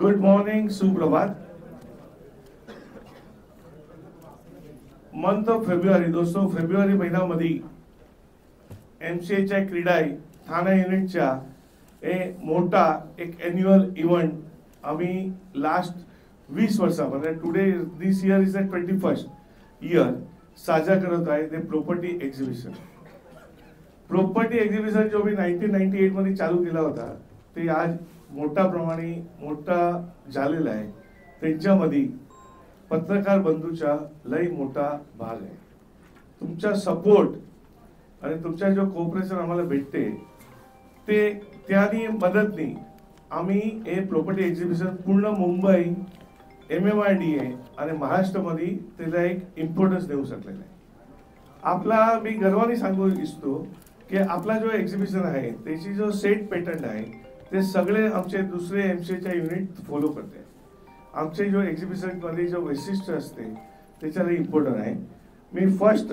Good morning, सुप्रभात। Month of February दोस्तों, February महिन्यामध्ये एमसीएच्या क्रीडा ठाणे युनिटच्या मोठा एक एन्युअल इव्हेंट आम्ही लास्ट 20 वर्षामध्ये today this year is the 21st year साजरा करत आहे। ते प्रॉपर्टी एक्झिबिशन जो मी 1998 मध्ये चालू केला होता ते आज मोठा प्रमाणे मोठा झालेला आहे। त्यांच्यामध्ये पत्रकार बंधूचा लई मोठा भाग आहे। तुमचा सपोर्ट आणि तुमचा जो कोऑपरेशन आम्हाला भेटते ते त्यानी मदतनी आम्ही हे प्रॉपर्टी एक्झिबिशन पूर्ण मुंबई MMRDA आणि महाराष्ट्रामध्ये त्याला एक इम्पॉर्टन्स देऊ शकलेला आहे। आपला मी गर्वाने सांगू इच्छितो की आपला जो एक्झिबिशन आहे त्याची जो सेट पॅटर्न आहे ते सगळे आमचे दुसरे एमसीएच्या युनिट फॉलो करते। आमचे जो एक्झिबिशन मध्ये जो वैशिष्ट्य असते त्याच्याला इम्पॉर्टंट आहे। मी फर्स्ट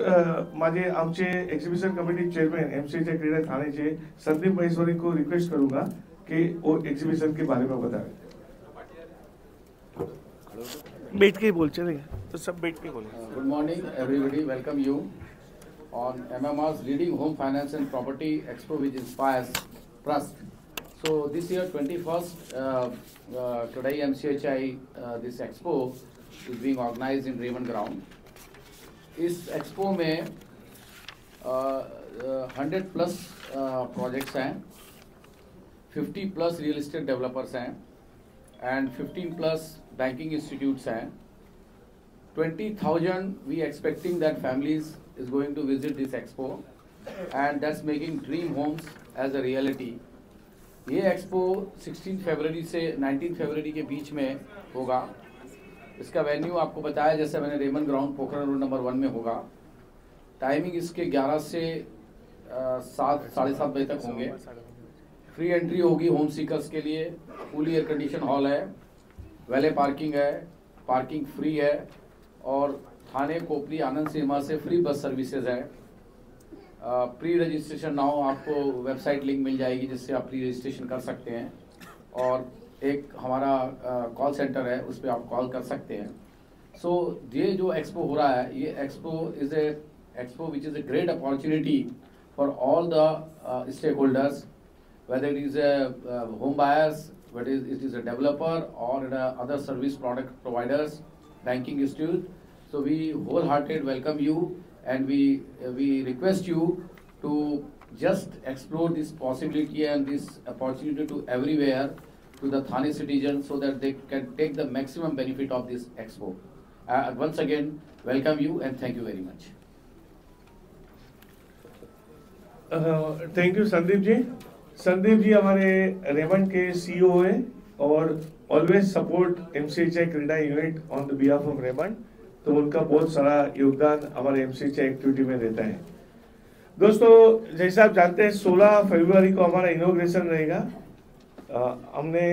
माझे आमचे एक्झिबिशन कमिटी चेयरमैन एमसीएच्या क्रीडा ठाणे संदीप महेश्वरी को रिक्वेस्ट करूंगा कि वो एक्झिबिशन के बारे में बताएं। बैठ के बोल चलेगा तो सब बैठ के बोले। Good morning everybody, welcome you on MMR's leading home finance and property expo which inspires trust. So this year 21st today MCHI this expo is being organized in Raymond Ground. Is expo में 100 plus projects हैं, 50 plus real estate developers हैं and 15 plus banking institutes हैं। 20,000 we expecting that families is going to visit this expo and that's making dream homes as a reality। ये expo 16 फरवरी से 19 फरवरी के बीच में होगा। इसका वेन्यू आपको बताया जैसे मैंने Raymond ground Pokhran road number 1 में होगा। टाइमिंग इसके 11 से 7 साढ़े 7 बजे तक होंगे। फ्री एंट्री होगी होम सीकर्स के लिए। फुली एयर कंडीशन हॉल है, वैले पार्किंग है, पार्किंग फ्री है और थाने कोपली आनंद सिनेमा से फ्री बस सर्विसेज है। प्री रजिस्ट्रेशन नाउ आपको वेबसाइट लिंक मिल जाएगी जिससे आप प्री रजिस्ट्रेशन कर सकते हैं और एक हमारा कॉल सेंटर है उस पर आप कॉल कर सकते हैं। सो ये जो एक्सपो हो रहा है ये expo is a expo which is a great opportunity for all the stakeholders whether it is a home buyers, whether it is a developer or other service product providers, banking institute. So we wholehearted welcome you and we request you to just explore this possibility and this opportunity to everywhere to the Thane citizens so that they can take the maximum benefit of this expo. Once again, welcome you and thank you very much. Thank you Sandeep ji हमारे Raymond के CEO है और always support एमसीएचआई क्रीडा unit on the behalf of Raymond. तो उनका बहुत सारा योगदान हमारे एमसीएचआई activity में रहता है। दोस्तों जैसे आप जानते हैं 16 फरवरी को हमारा इनॉग्रेशन रहेगा। हमने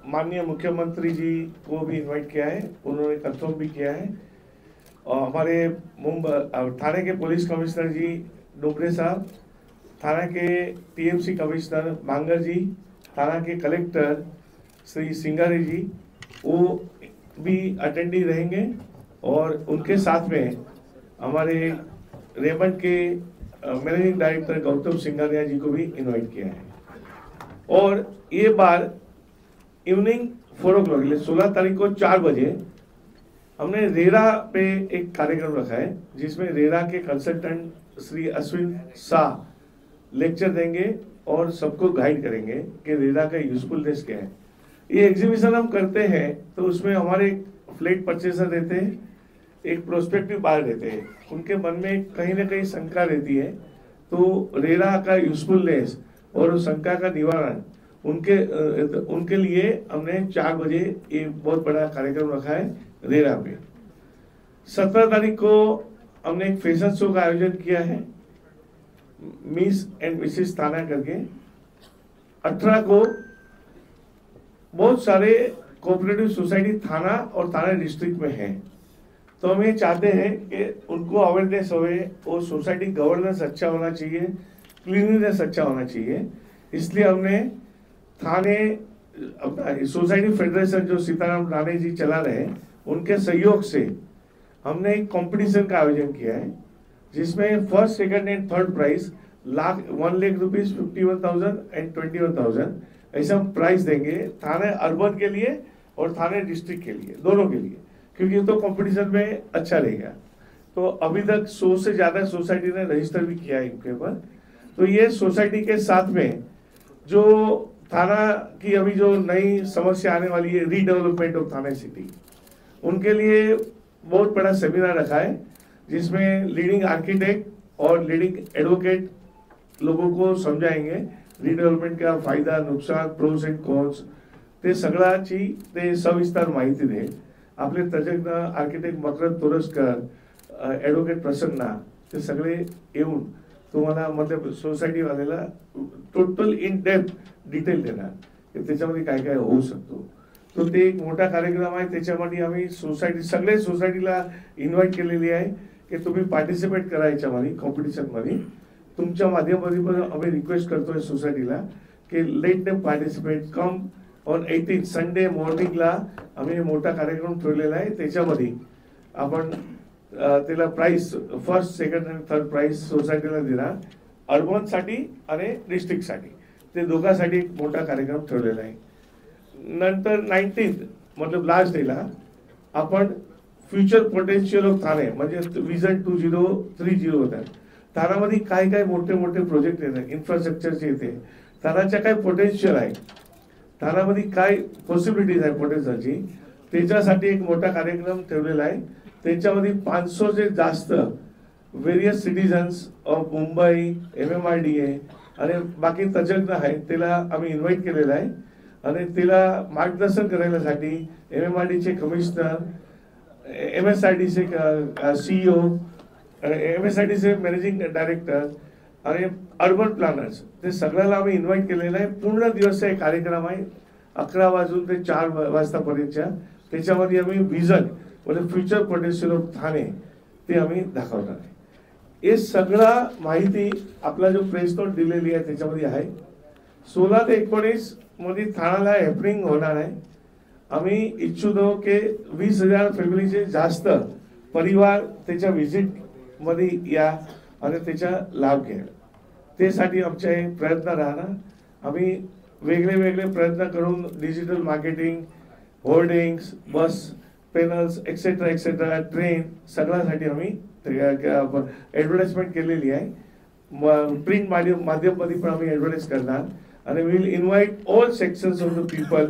माननीय मुख्यमंत्री जी को भी इनवाइट किया है, उन्होंने कंफर्म भी किया है। और हमारे मुंबई थाने के पुलिस कमिश्नर जी डोबरे साहब, थाना के टीएमसी कमिश्नर मांगर जी, थाना के कलेक्टर श्री सिंगारे जी वो भी अटेंडी रहेंगे और उनके साथ में हमारे रेमंड के मैनेजिंग डायरेक्टर गौतम सिंगारिया जी को भी इनवाइट किया है। और ये बार इवनिंग 4 o'clock 16 तारीख को 4 बजे हमने रेरा पे एक कार्यक्रम रखा है जिसमें रेरा के कंसल्टेंट श्री अश्विन शाह लेक्चर देंगे और सबको गाइड करेंगे कि रेरा का यूजफुलनेस क्या है। ये एग्जीबिशन हम करते हैं तो उसमें हमारे फ्लैट परचेसर रहते हैं, एक प्रोस्पेक्टिव बायर रहते हैं, उनके मन में कहीं ना कहीं शंका रहती है। तो रेरा का यूजफुलनेस और शंका का निवारण उनके लिए हमने 4 बजे एक बहुत बड़ा कार्यक्रम रखा है रेरा पे। 17 तारीख को हमने एक फैशन शो का आयोजन किया है मिस एंड मिसेस थाना करके। 18 को बहुत सारे कोऑपरेटिव सोसाइटी थाना और थाना डिस्ट्रिक्ट में हैं, तो हम ये चाहते हैं कि उनको अवेयरनेस होवे और सोसाइटी गवर्नेंस अच्छा होना चाहिए, क्लीनलीनेस अच्छा होना चाहिए। इसलिए हमने थाने अपना सोसाइटी फेडरेशन जो सीताराम राणे जी चला रहे हैं, उनके सहयोग से हमने एक कंपटीशन का आयोजन किया है, जिसमें first second and third prize 1,00,000 rupees, 51,000 and 21,000 ऐसा हम प्राइज देंगे थाने अर्बन के लिए और थाने डिस्ट्रिक्ट के लिए, दोनों के लिए, क्योंकि तो कंपटीशन में अच्छा रहेगा। तो अभी तक 100 से ज्यादा सोसाइटी ने रजिस्टर भी किया है इनके ऊपर। तो ये सोसाइटी के साथ में जो थाना की अभी जो नई समस्या आने वाली है, रीडेवलपमेंट ऑफ थाना सिटी, उनके लिए बहुत बड़ा सेमिनार रखा है, जिसमें लीडिंग आर्किटेक्ट और लीडिंग एडवोकेट लोगों को समजाएंगे रिडेव्हलपमेंट का फायदा, नुकसान, प्रोस अँड कॉन्स, ते सगळ्याची ते सविस्तर माहिती दे। आपले तज्ज्ञ आर्किटेक्ट मकरंद तोरसकर, ॲडव्होकेट प्रसन्ना, ते सगळे येऊन तुम्हाला मतलब सोसायटी वाल्याला टोटल इन डेप्थ डिटेल देणार की त्याच्यामध्ये काय काय होऊ शकतो। तो ते एक मोठा कार्यक्रम आहे, त्याच्यामध्ये आम्ही सोसायटी सगळे सोसायटीला इन्व्हाइट केलेली आहे की तुम्ही पार्टिसिपेट करा याच्यामध्ये कॉम्पिटिशनमध्ये। तुमच्या माध्यमातून पण आम्ही रिक्वेस्ट करतोय सोसायटीला की let them participate, come on 18 Sunday मॉर्निंगला आम्ही मोठा कार्यक्रम ठेवलेला आहे। त्याच्यामध्ये आपण त्याला प्राइस फर्स्ट सेकंड आणि थर्ड प्राइस सोसायटीला देणार, अर्बन साठी आणि डिस्ट्रिक्ट साठी, ते दोघांसाठी एक मोठा कार्यक्रम ठेवलेला आहे। नंतर 19th मतलब लास्ट डेला आपण फ्युचर पोटेन्शियल ऑफ ठाणे म्हणजे विजन 2030 होतात, ठाण्यामध्ये काय काय मोठे मोठे प्रोजेक्ट येतात, इन्फ्रास्ट्रक्चरचे येते, ठाण्याच्या काय पोटेन्शियल आहे, ठाण्यामध्ये काय पॉसिबिलिटीज आहे पोटेन्शियलची, त्याच्यासाठी एक मोठा कार्यक्रम ठेवलेला आहे। त्याच्यामध्ये 500 से जास्त various citizens of Mumbai, MMRDA आणि बाकी तज्ज्ञ आहेत, त्याला आम्ही इन्व्हाइट केलेलं आहे आणि त्याला मार्गदर्शन करण्यासाठी MMRDA commissioner, MSIDC CEO, MSIDC managing director आणि अर्बन प्लॅनर्स, ते सगळ्याला आम्ही इन्व्हाइट केलेलं आहे। पूर्ण दिवस एक कार्यक्रम आहे 11 वाजून ते 4 वाजतापर्यंतच्या, त्याच्यामध्ये आम्ही विजन म्हणजे फ्युचर पोटेन्शियल ऑफ ठाणे ते आम्ही दाखवणार आहे। हे सगळा माहिती आपला जो प्रेस नोट दिलेली आहे त्याच्यामध्ये आहे। 16 ते 19 मध्ये ठाण्याला हॅपनिंग होणार आहे। आम्ही इच्छुक की 20,000 फॅमिलीचे जास्त परिवार त्याच्या व्हिजिट मध्ये या आणि त्याचा लाभ घ्या, त्यासाठी आमचे प्रयत्न राहणार। आम्ही वेगळे वेगळे प्रयत्न करून डिजिटल मार्केटिंग, होर्डिंग्स, बस पॅनल्स एक्सेट्रा एक्सेट्रा, ट्रेन सगळ्यासाठी आम्ही ॲडव्हर्टाइजमेंट केलेली आहे। प्रिंट माध्यमामध्ये पण आम्ही ॲडव्हर्टाइज करणार आणि we will invite all sections of the people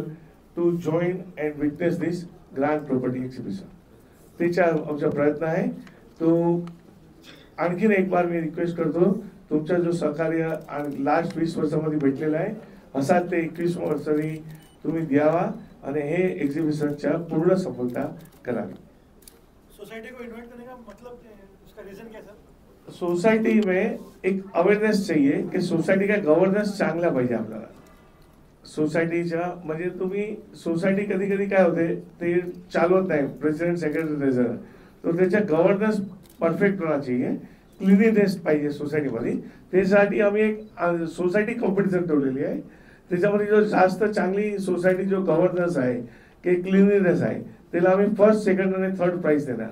to join and witness this grand property exhibition, त्याचा आमचा प्रयत्न आहे। तो आणखीन एक बार मी रिक्वेस्ट करतो, तुमचा जो सहकार्य लास्ट 20 वर्षामध्ये भेटलेला आहे, असाच ते 21 वर्षांनी तुम्ही द्यावा आणि हे एग्जीबिशनच्या पूर्ण सफलता करावी। सोसाइटी को इन्वाइट करने का मतलब उसका रीजन क्या सर? सोसायटी में एक अवेयरनेस चाहिए कि सोसायटी का गव्हर्नन्स चांगला पाहिजे आपल्याला। सोसायटीच्या म्हणजे तुम्ही सोसायटी कधी कधी काय होते ते चालवत नाही, प्रेसिडेंट सेक्रेटरी सर, तो त्याचा गव्हर्नन्स परफेक्ट होना चाहिए, क्लिनिनेस पाहिजे सोसायटीमध्ये। त्यासाठी आम्ही एक सोसायटी कॉम्पिटिशन ठेवलेली आहे, त्याच्यामध्ये जो जास्त चांगली सोसायटी जो गव्हर्नन्स आहे की क्लिनिनेस आहे त्याला आम्ही फर्स्ट सेकंड आणि थर्ड प्राइज देणार।